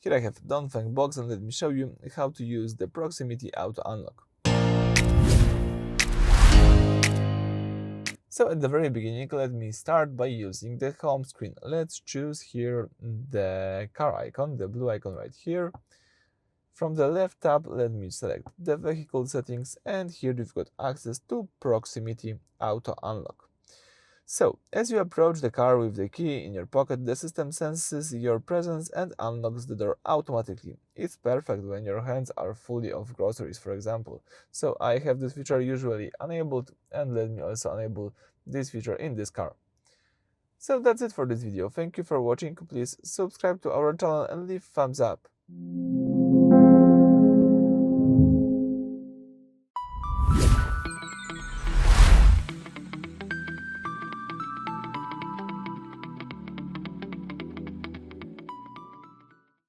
Here I have Dongfeng Box, and let me show you how to use the proximity auto unlock. So at the very beginning, let me start by using the home screen. Let's choose here the car icon, the blue icon right here. From the left tab, let me select the vehicle settings, and here you've got access to proximity auto unlock. So, as you approach the car with the key in your pocket, the system senses your presence and unlocks the door automatically. It's perfect when your hands are fully of groceries, for example. So I have this feature usually enabled, and let me also enable this feature in this car. So that's it for this video. Thank you for watching. Please subscribe to our channel and leave thumbs up.